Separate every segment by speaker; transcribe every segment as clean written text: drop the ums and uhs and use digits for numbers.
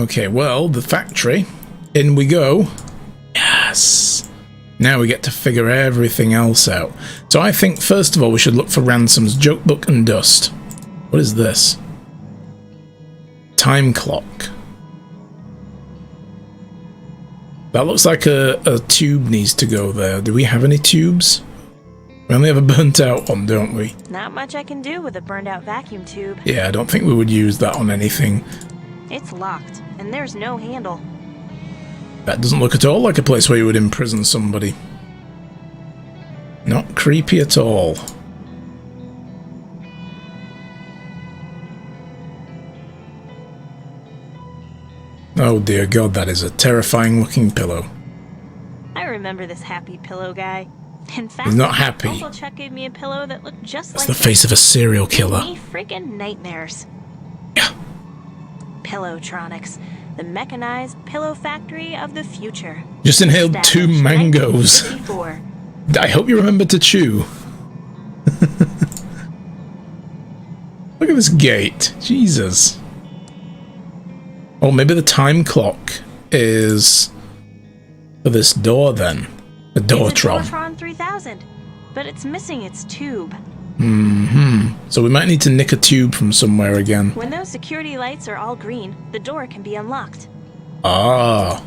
Speaker 1: Okay, well, the factory. In we go. Yes. Now we get to figure everything else out. So I think, first of all, we should look for Ransom's joke book and dust. What is this? Time clock. That looks like a tube needs to go there. Do we have any tubes? We only have a burnt out one, don't we?
Speaker 2: Not much I can do with a burned out vacuum tube.
Speaker 1: Yeah, I don't think we would use that on anything.
Speaker 2: It's locked, and there's no handle.
Speaker 1: That doesn't look at all like a place where you would imprison somebody. Not creepy at all. Oh dear God, that is a terrifying looking pillow.
Speaker 2: I remember this happy pillow guy. In fact,
Speaker 1: he's not happy.
Speaker 2: Uncle Chuck gave me a pillow that looked just
Speaker 1: That's
Speaker 2: like
Speaker 1: the face of a serial killer.
Speaker 2: Gave me freaking nightmares.
Speaker 1: Yeah.
Speaker 2: Pillowtronics, the mechanized pillow factory of the future.
Speaker 1: Just inhaled 2 mangoes.
Speaker 2: 1954.
Speaker 1: I hope you remember to chew. Look at this gate. Jesus. Oh, maybe the time clock is for this door then. The Doortron.
Speaker 2: It's a Doortron 3000, but it's missing its tube.
Speaker 1: So we might need to nick a tube from somewhere again.
Speaker 2: When those security lights are all green, the door can be unlocked.
Speaker 1: Ah.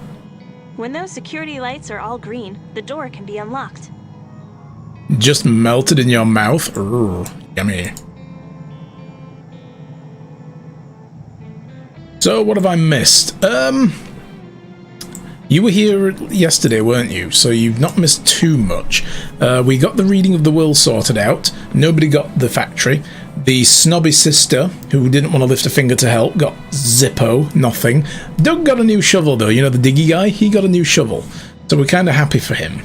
Speaker 2: When those security lights are all green, the door can be unlocked.
Speaker 1: Just melted in your mouth? Urgh, yummy. So, what have I missed? You were here yesterday, weren't you? So you've not missed too much. We got the reading of the will sorted out. Nobody got the factory. The snobby sister, who didn't want to lift a finger to help, got zippo, nothing. Doug got a new shovel, though. You know, the diggy guy? He got a new shovel. So we're kind of happy for him.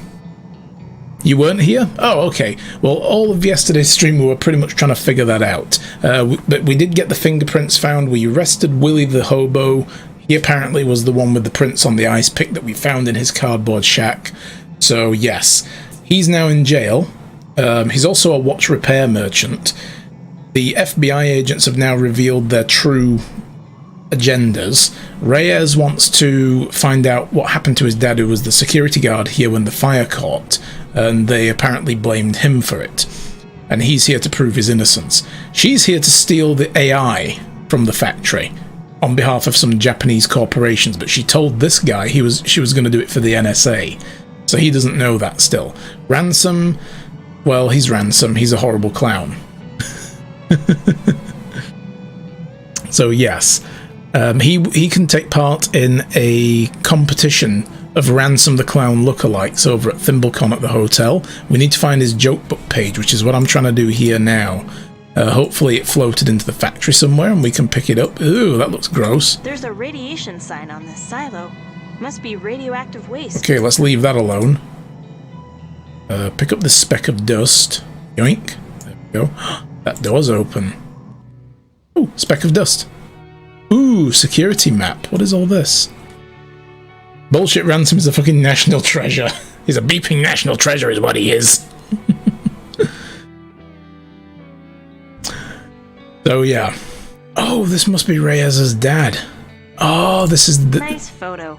Speaker 1: You weren't here? Oh, okay. Well, all of yesterday's stream, we were pretty much trying to figure that out. But we did get the fingerprints found. We arrested Willie the hobo. He apparently was the one with the prints on the ice pick that we found in his cardboard shack. So, yes. He's now in jail. He's also a watch repair merchant. The FBI agents have now revealed their true agendas. Reyes wants to find out what happened to his dad, who was the security guard here when the fire caught, and they apparently blamed him for it. And he's here to prove his innocence. She's here to steal the AI from the factory on behalf of some Japanese corporations, but she told this guy she was going to do it for the NSA. So he doesn't know that still. Ransom, well, he's Ransom. He's a horrible clown. So yes, he can take part in a competition of Ransom the Clown lookalikes over at ThimbleCon at the hotel. We need to find his joke book page, which is what I'm trying to do here now. Hopefully it floated into the factory somewhere and we can pick it up. Ooh, that looks gross.
Speaker 2: There's a radiation sign on this silo. Must be radioactive waste.
Speaker 1: Okay, let's leave that alone. Pick up this speck of dust. Yoink. There we go. That door's open. Ooh, speck of dust. Ooh, security map. What is all this? Bullshit Ransom is a fucking national treasure. He's a beeping national treasure is what he is. So yeah. Oh, this must be Reyes's dad. Oh, this is the...
Speaker 2: Nice photo.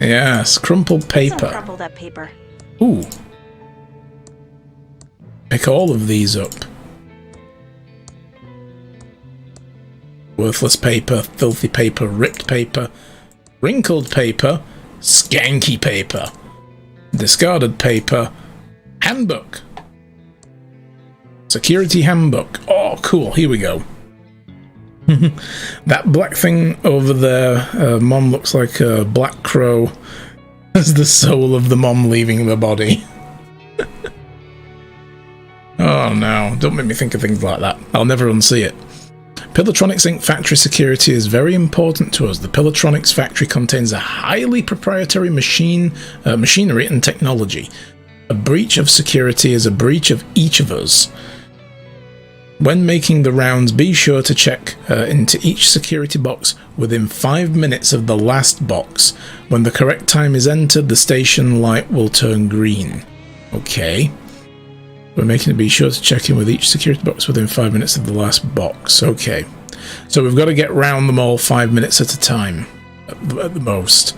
Speaker 1: Yes, crumpled paper.
Speaker 2: Some crumpled up paper.
Speaker 1: Ooh. Pick all of these up. Worthless paper, filthy paper, ripped paper, wrinkled paper, skanky paper, discarded paper, handbook. Security handbook. Oh, cool. Here we go. That black thing over there, Mom looks like a black crow as the soul of the mom leaving the body. Oh no, don't make me think of things like that. I'll never unsee it. Pillowtronics Inc. factory security is very important to us. The Pillowtronics factory contains a highly proprietary machinery and technology. A breach of security is a breach of each of us. When making the rounds, be sure to check into each security box within 5 minutes of the last box. When the correct time is entered, the station light will turn green. Okay. We're making it be sure to check in with each security box within 5 minutes of the last box. Okay. So we've got to get round them all 5 minutes at a time, at the most.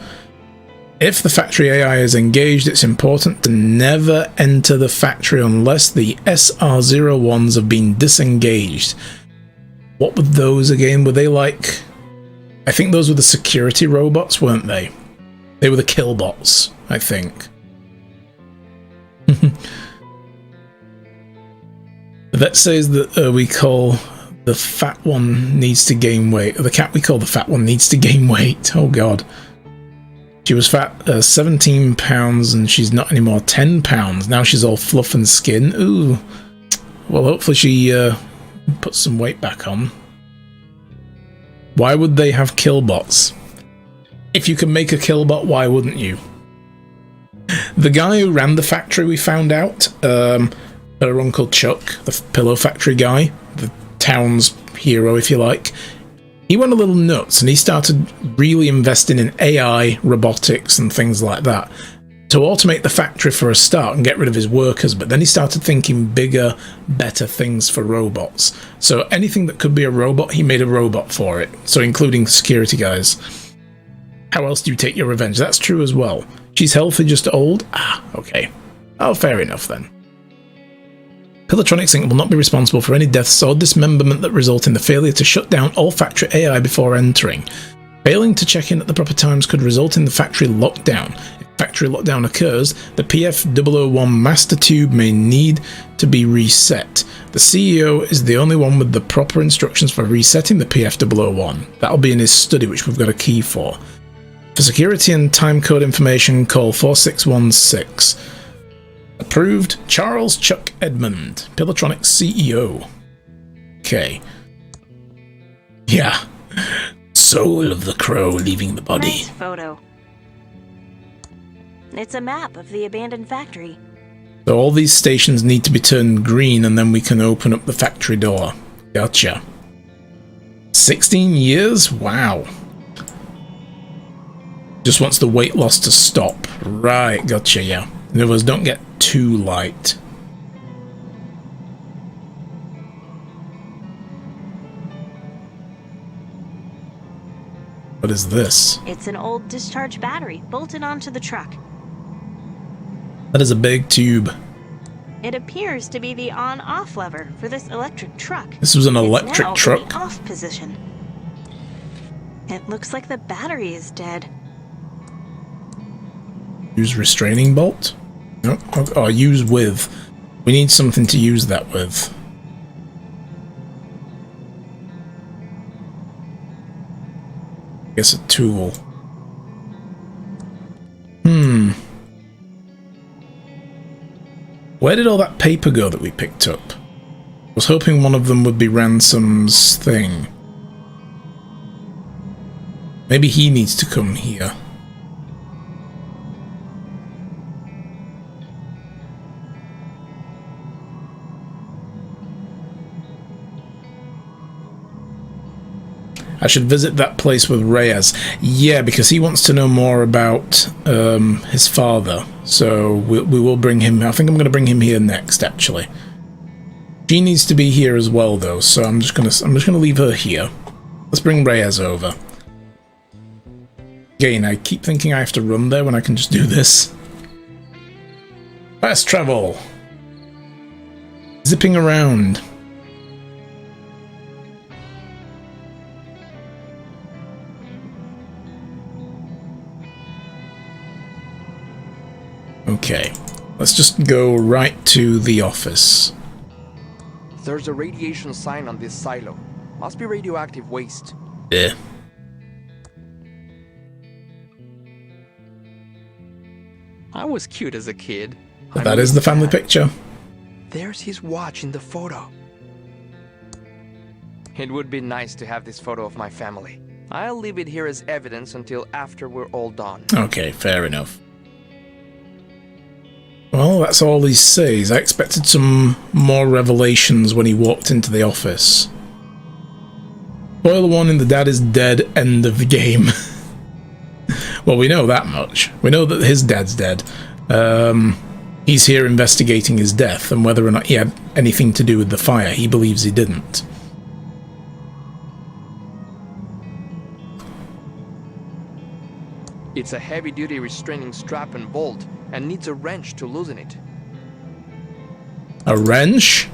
Speaker 1: If the factory AI is engaged, it's important to never enter the factory unless the SR01s have been disengaged. What were those again? Were they like... I think those were the security robots, weren't they? They were the killbots, I think. That says that we call the fat one needs to gain weight. The cat we call the fat one needs to gain weight. Oh god. She was fat 17 pounds and she's not anymore 10 pounds. Now she's all fluff and skin. Ooh. Well, hopefully she puts some weight back on. Why would they have killbots? If you can make a killbot, why wouldn't you? The guy who ran the factory, we found out, her Uncle Chuck, the pillow factory guy, the town's hero, if you like, he went a little nuts and he started really investing in AI, robotics and things like that to automate the factory for a start and get rid of his workers, but then he started thinking bigger, better things for robots. So anything that could be a robot, he made a robot for it, so including security guys. How else do you take your revenge? That's true as well. She's healthy, just old? Ah, okay. Oh, fair enough then. Pillatronics Inc. will not be responsible for any deaths or dismemberment that result in the failure to shut down all factory AI before entering. Failing to check in at the proper times could result in the factory lockdown. If factory lockdown occurs, the PF001 master tube may need to be reset. The CEO is the only one with the proper instructions for resetting the PF001. That'll be in his study, which we've got a key for. For security and timecode information, call 4616. Approved, Charles Chuck Edmund, Pillatronics CEO. Okay. Yeah. Soul of the crow leaving the body.
Speaker 2: Nice photo. It's a map of the abandoned factory.
Speaker 1: So all these stations need to be turned green and then we can open up the factory door. Gotcha. 16 years? Wow. Just wants the weight loss to stop. Right, gotcha, yeah. In other words, don't get too light. What is this?
Speaker 2: It's an old discharge battery bolted onto the truck.
Speaker 1: That is a big tube.
Speaker 2: It appears to be the on-off lever for this electric truck.
Speaker 1: This was an electric truck.
Speaker 2: In the off position. It looks like the battery is dead.
Speaker 1: Use restraining bolt? No. Oh, use with. We need something to use that with. I guess a tool. Where did all that paper go that we picked up? I was hoping one of them would be Ransom's thing. Maybe he needs to come here. I should visit that place with Reyes. Yeah, because he wants to know more about his father. So we will bring him. I think I'm going to bring him here next. Actually, she needs to be here as well, though. So I'm just gonna leave her here. Let's bring Reyes over. Again, I keep thinking I have to run there when I can just do this. Fast travel. Zipping around. Okay, let's just go right to the office.
Speaker 3: There's a radiation sign on this silo. Must be radioactive waste.
Speaker 1: Yeah.
Speaker 3: I was cute as a kid.
Speaker 1: But that is the family picture.
Speaker 3: There's his watch in the photo. It would be nice to have this photo of my family. I'll leave it here as evidence until after we're all done.
Speaker 1: Okay, fair enough. Well, that's all he says. I expected some more revelations when he walked into the office. Spoiler warning, the dad is dead, end of the game. Well, we know that much. We know that his dad's dead. He's here investigating his death, and whether or not he had anything to do with the fire, he believes he didn't.
Speaker 3: It's a heavy-duty restraining strap and bolt, and needs a wrench to loosen it.
Speaker 1: A wrench?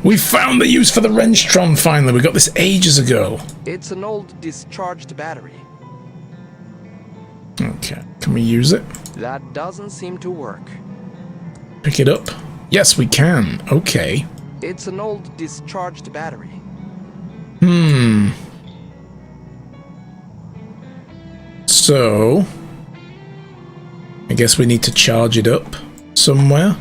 Speaker 1: We found the use for the wrenchtron finally. We got this ages ago.
Speaker 3: It's an old discharged battery.
Speaker 1: Okay, can we use it?
Speaker 3: That doesn't seem to work.
Speaker 1: Pick it up? Yes, we can. Okay.
Speaker 3: It's an old discharged battery.
Speaker 1: So, I guess we need to charge it up somewhere.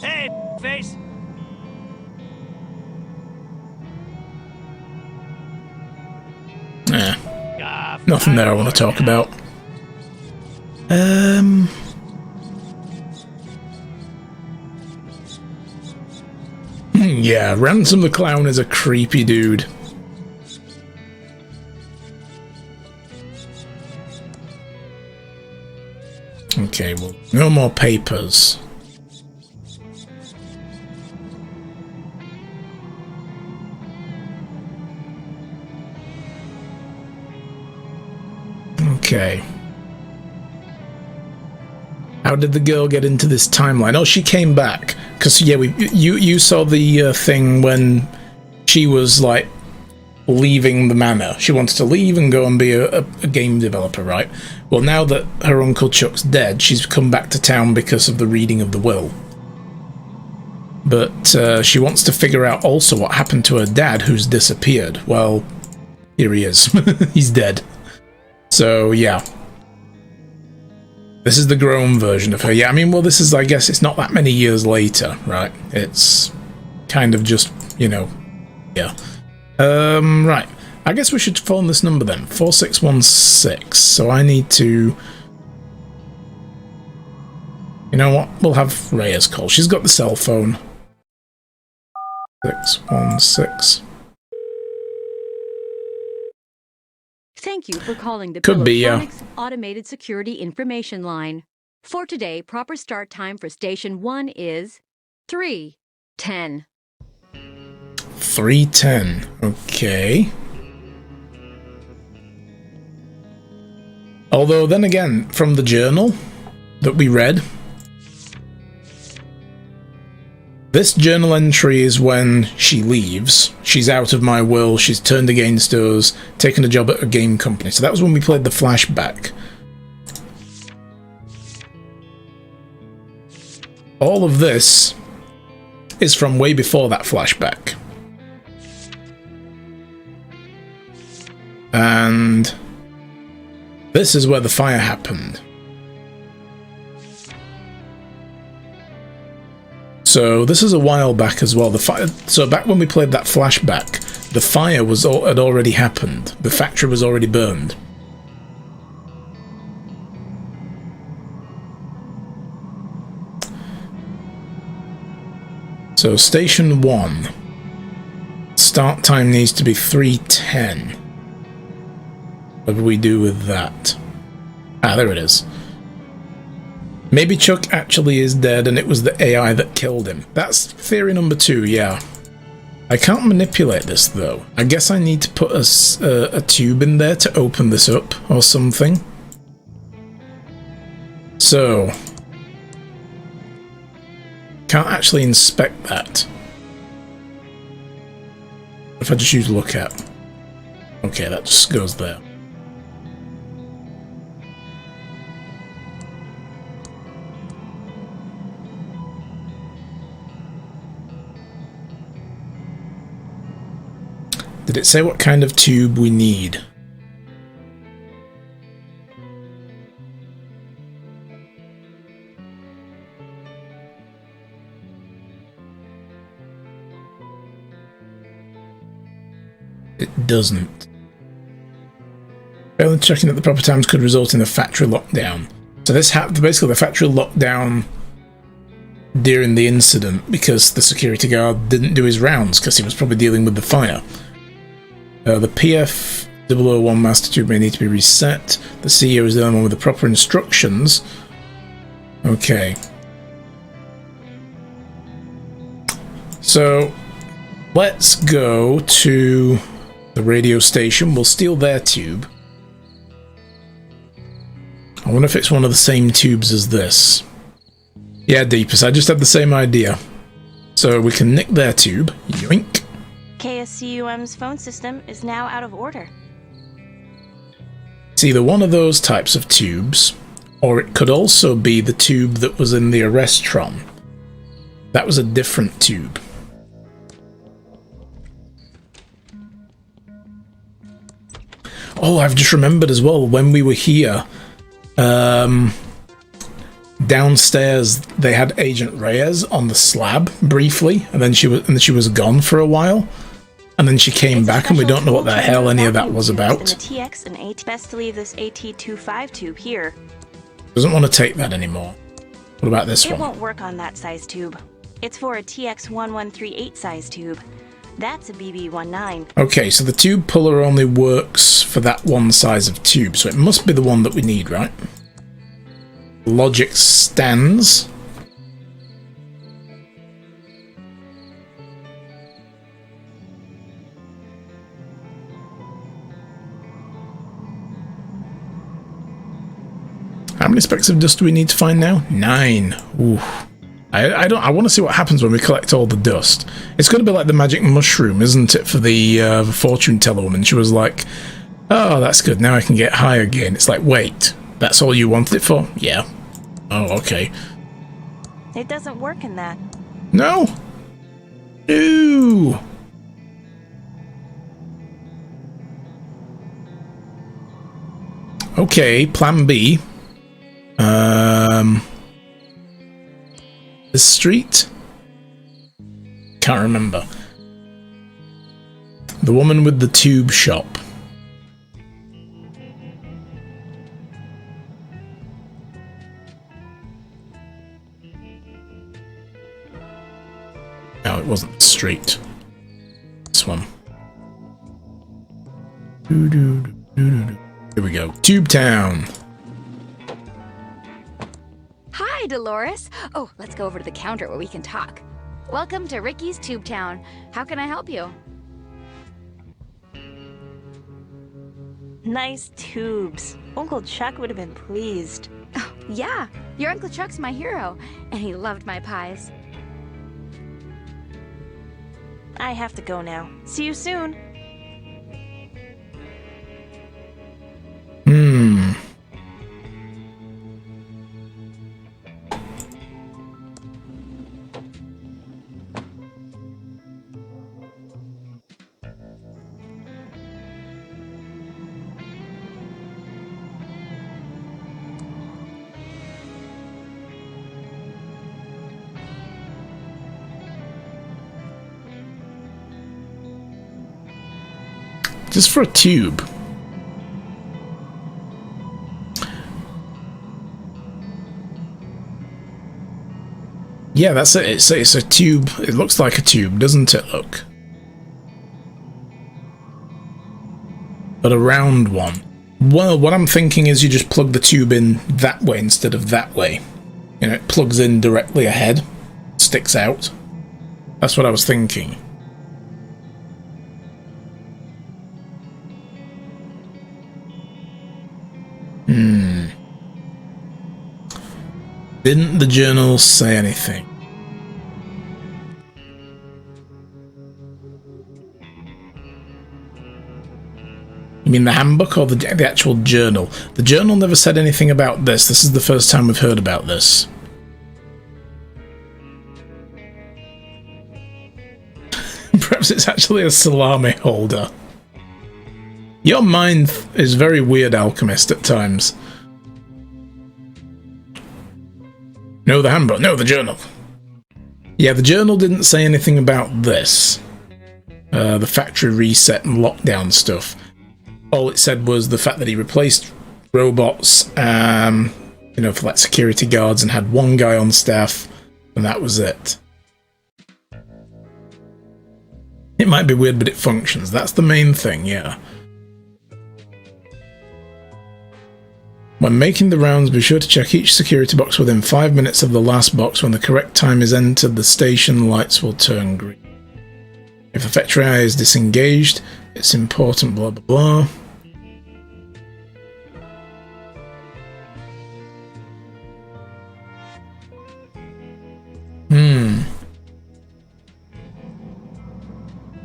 Speaker 4: Hey, face!
Speaker 1: Nothing there I want to talk about. Yeah, Ransom the Clown is a creepy dude. Okay, well, no more papers. Okay. How did the girl get into this timeline? Oh, she came back. Because, yeah, you saw the thing when she was, like, leaving the manor. She wanted to leave and go and be a game developer, right? Well, now that her Uncle Chuck's dead, she's come back to town because of the reading of the will. But she wants to figure out also what happened to her dad, who's disappeared. Well, here he is. He's dead. So, yeah. This is the grown version of her. Yeah, I mean, well, this is, I guess, it's not that many years later, right? It's kind of just, you know, yeah. Right. I guess we should phone this number then. 4616. So I need to... You know what? We'll have Rhea's call. She's got the cell phone. 616.
Speaker 5: Thank you for calling the
Speaker 1: Could be, yeah.
Speaker 5: Electronics Automated Security Information Line. For today, proper start time for Station 1 is 3:10.
Speaker 1: 3:10. Okay. Although, then again, from the journal that we read, this journal entry is when she leaves. She's out of my will, she's turned against us, taken a job at a game company. So that was when we played the flashback. All of this is from way before that flashback. And this is where the fire happened. So this is a while back as well. The fire. So back when we played that flashback, the fire had already happened. The factory was already burned. So Station 1. Start time needs to be 3:10. What do we do with that? Ah, there it is. Maybe Chuck actually is dead and it was the AI that killed him. That's theory number 2, yeah. I can't manipulate this though. I guess I need to put a tube in there to open this up or something. So... can't actually inspect that. If I just use look at. Okay, that just goes there. Did it say what kind of tube we need? It doesn't. Failing checking at the proper times could result in a factory lockdown. So this happened, basically the factory lockdown during the incident because the security guard didn't do his rounds because he was probably dealing with the fire. The PF 001 master tube may need to be reset. The CEO is the only one with the proper instructions. Okay. So let's go to the radio station. We'll steal their tube. I wonder if it's one of the same tubes as this. Yeah, Deepest, I just had the same idea. So we can nick their tube. Yoink.
Speaker 2: KSCUM's phone system is now out of order.
Speaker 1: It's either one of those types of tubes, or it could also be the tube that was in the Arrestron. That was a different tube. Oh, I've just remembered as well, when we were here, downstairs they had Agent Reyes on the slab briefly, and then she was gone for a while, and then she came back, and we don't know what the hell any of that was about.
Speaker 2: The TX and AT. Best to leave this AT-25 tube here.
Speaker 1: Doesn't want to take that anymore. What about this one?
Speaker 2: It won't work on that size tube. It's for a TX-1138 size tube. That's a BB-19.
Speaker 1: Okay, so the tube puller only works for that one size of tube, so it must be the one that we need, right? Logic stands. How many specks of dust do we need to find now? 9. Ooh. I want to see what happens when we collect all the dust. It's going to be like the magic mushroom, isn't it, for the fortune teller woman? She was like, oh, that's good, now I can get high again. It's like, wait, that's all you wanted it for? Yeah. Oh, okay.
Speaker 2: It doesn't work in that.
Speaker 1: No. Ooh. Okay, plan B. This street? Can't remember. The woman with the tube shop. No, it wasn't the street. This one. Here we go. Tube Town.
Speaker 6: Hi, Dolores. Oh, let's go over to the counter where we can talk. Welcome to Ricky's Tube Town. How can I help you?
Speaker 2: Nice tubes. Uncle Chuck would have been pleased.
Speaker 6: Oh, yeah, your Uncle Chuck's my hero, and he loved my pies.
Speaker 2: I have to go now. See you soon.
Speaker 1: Just for a tube. Yeah, that's it. It's a tube. It looks like a tube, doesn't it look? But a round one. Well, what I'm thinking is you just plug the tube in that way instead of that way. You know, it plugs in directly ahead, sticks out. That's what I was thinking. Didn't the journal say anything? You mean the handbook or the actual journal? The journal never said anything about this. This is the first time we've heard about this. Perhaps it's actually a salami holder. Your mind is very weird, Alchemist, at times. No, the handbook. No, the journal. Yeah, the journal didn't say anything about this. The factory reset and lockdown stuff. all it said was the fact that he replaced robots, you know, for like security guards, and had one guy on staff, and that was it. It might be weird, but it functions. That's the main thing, yeah. When making the rounds, be sure to check each security box within 5 minutes of the last box. When the correct time is entered, the station lights will turn green. If the factory eye is disengaged, it's important, blah blah blah.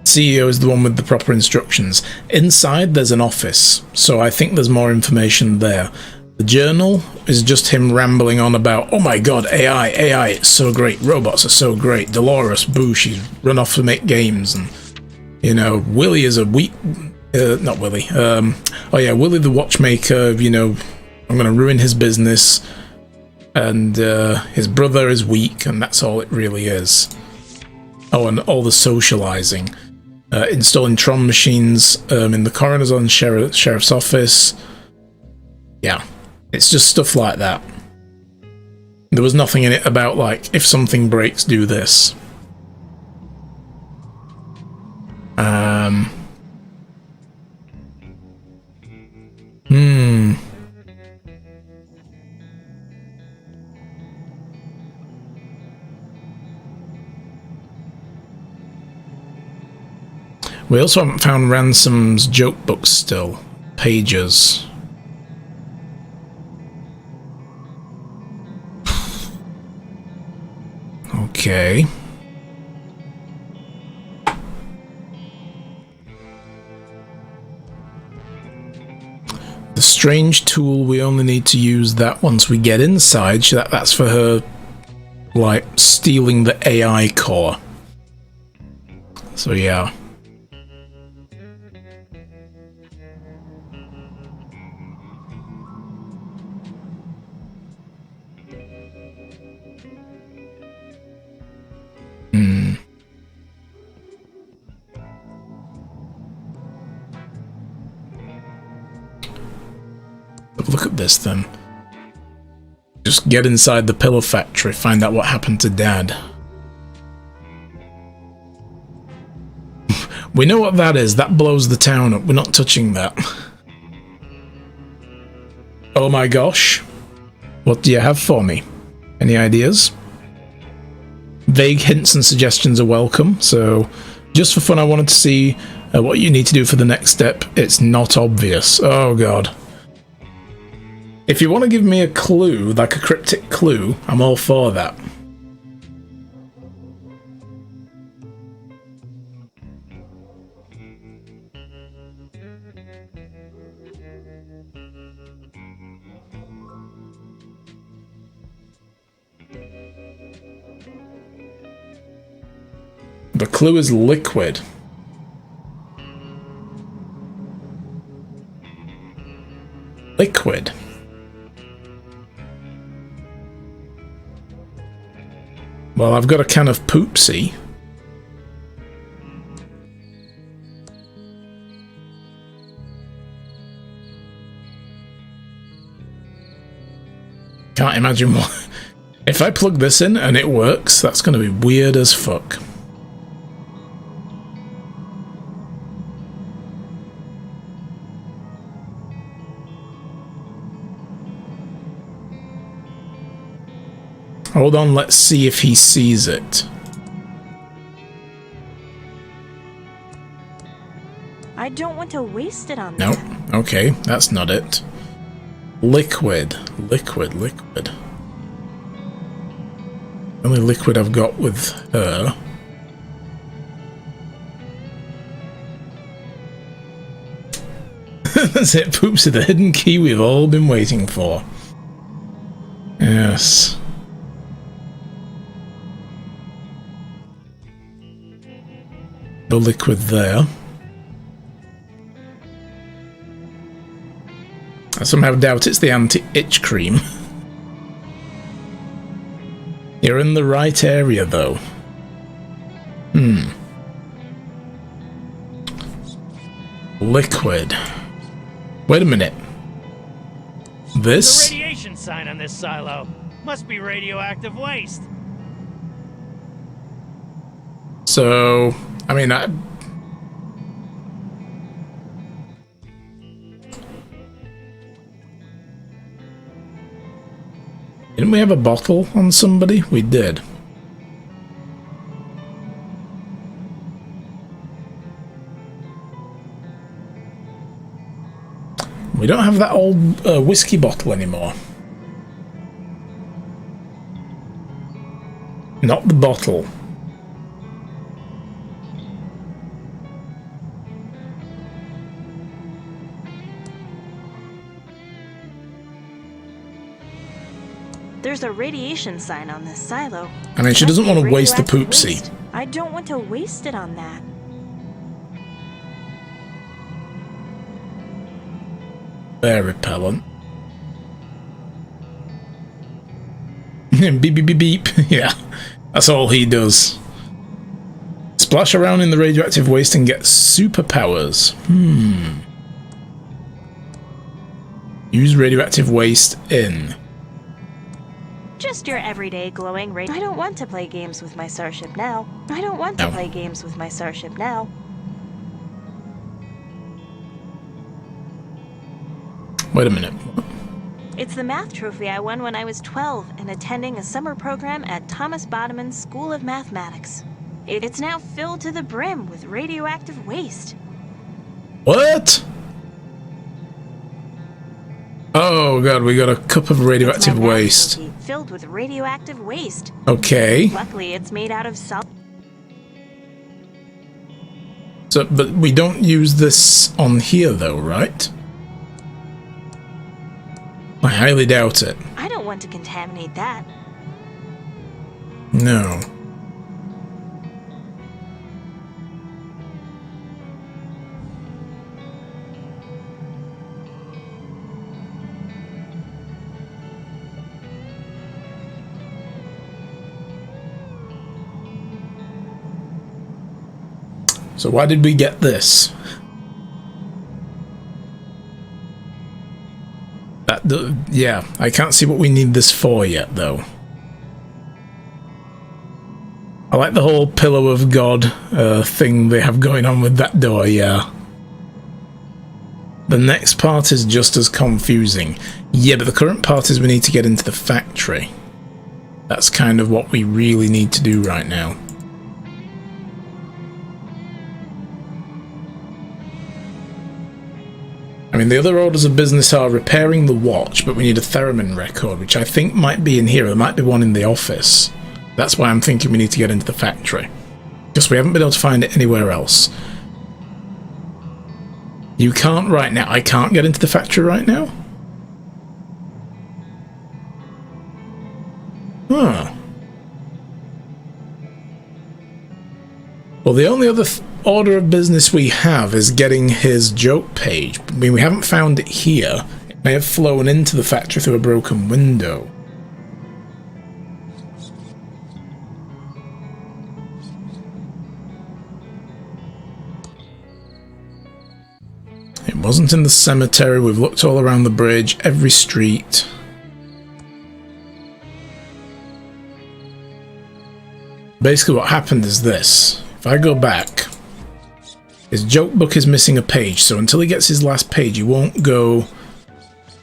Speaker 1: CEO is the one with the proper instructions. Inside there's an office, so I think there's more information there. The journal is just him rambling on about, oh my god, AI, it's so great, robots are so great, Dolores, boo, she's run off to make games, and, you know, Willie is a weak, not Willie, oh yeah, Willie the watchmaker, you know, I'm gonna ruin his business, and his brother is weak, and that's all it really is. Oh, and all the socializing. Installing Tron machines in the coroner's on sheriff's office. Yeah, it's just stuff like that. There was nothing in it about, like, if something breaks, do this. We also haven't found Ransom's joke books still. Pages. Okay. The strange tool, we only need to use that once we get inside. That's for her, like, stealing the AI core. So yeah. Look at this then. Just get inside the pillow factory, find out what happened to Dad. We know what that is. That blows the town up. We're not touching that. Oh my gosh. What do you have for me? Any ideas? Vague hints and suggestions are welcome, so just for fun I wanted to see what you need to do for the next step. It's not obvious. Oh god. If you want to give me a clue, like a cryptic clue, I'm all for that. The clue is liquid. Liquid. Well, I've got a can of Poopsie. Can't imagine what... If I plug this in and it works, that's going to be weird as fuck. Hold on, let's see if he sees it.
Speaker 2: I don't want to waste it on
Speaker 1: No,
Speaker 2: that.
Speaker 1: okay, that's not it. Liquid, liquid, liquid. The only liquid I've got with her. That's it, Poopsie, the hidden key we've all been waiting for. Yes. The liquid there. I somehow doubt it's the anti-itch cream. You're in the right area, though. Liquid. Wait a minute.
Speaker 4: The
Speaker 1: This?
Speaker 4: radiation sign on this silo must be radioactive waste.
Speaker 1: So, I mean, didn't we have a bottle on somebody? We did. We don't have that old whiskey bottle anymore. Not the bottle.
Speaker 2: There's a radiation sign on this silo.
Speaker 1: I mean, she
Speaker 2: Must
Speaker 1: doesn't
Speaker 2: be
Speaker 1: want to waste the
Speaker 2: radioactive
Speaker 1: poopsie.
Speaker 2: waste. I don't want to waste it on that.
Speaker 1: Bear repellent. Beep beep beep beep. Yeah, that's all he does. Splash around in the radioactive waste and get superpowers. Use radioactive waste in.
Speaker 2: Just your everyday glowing ray. I don't want to play games with my starship now. I don't want to
Speaker 1: No.
Speaker 2: play games with my starship now.
Speaker 1: Wait a minute.
Speaker 2: It's the math trophy I won when I was 12 and attending a summer program at Thomas Bodeman's School of Mathematics. It's now filled to the brim with radioactive waste.
Speaker 1: What? Oh god, we got a cup of
Speaker 2: It's
Speaker 1: radioactive
Speaker 2: my math
Speaker 1: waste.
Speaker 2: trophy filled with radioactive waste.
Speaker 1: Okay.
Speaker 2: Luckily, it's made out of solid.
Speaker 1: So, but we don't use this on here though, right? I highly doubt it.
Speaker 2: I don't want to contaminate that.
Speaker 1: No. So why did we get this? Yeah, I can't see what we need this for yet, though. I like the whole Pillow of God thing they have going on with that door, yeah. The next part is just as confusing. Yeah, but the current part is we need to get into the factory. That's kind of what we really need to do right now. I mean, the other orders of business are repairing the watch, but we need a theremin record, which I think might be in here. There might be one in the office. That's why I'm thinking we need to get into the factory. Because we haven't been able to find it anywhere else. You can't right now. I can't get into the factory right now? Huh. Well, the only other order of business we have is getting his joke page. I mean, we haven't found it here. It may have flown into the factory through a broken window. It wasn't in the cemetery. We've looked all around the bridge, every street. Basically what happened is this. If I go back, his joke book is missing a page, so until he gets his last page, he won't go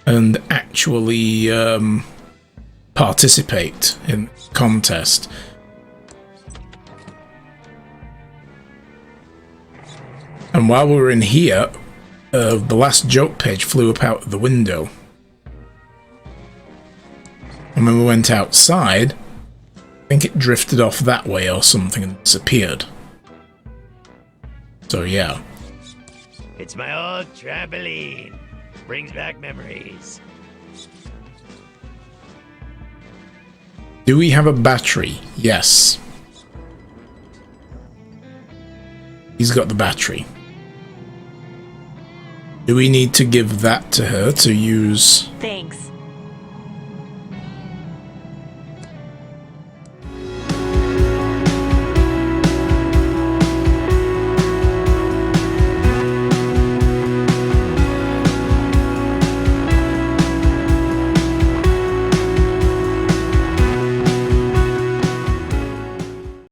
Speaker 1: and actually participate in the contest. And while we were in here, the last joke page flew up out of the window. And when we went outside, I think it drifted off that way or something and disappeared. So yeah.
Speaker 4: It's my old trampoline. Brings back memories.
Speaker 1: Do we have a battery? Yes. He's got the battery. Do we need to give that to her to use?
Speaker 2: Thanks.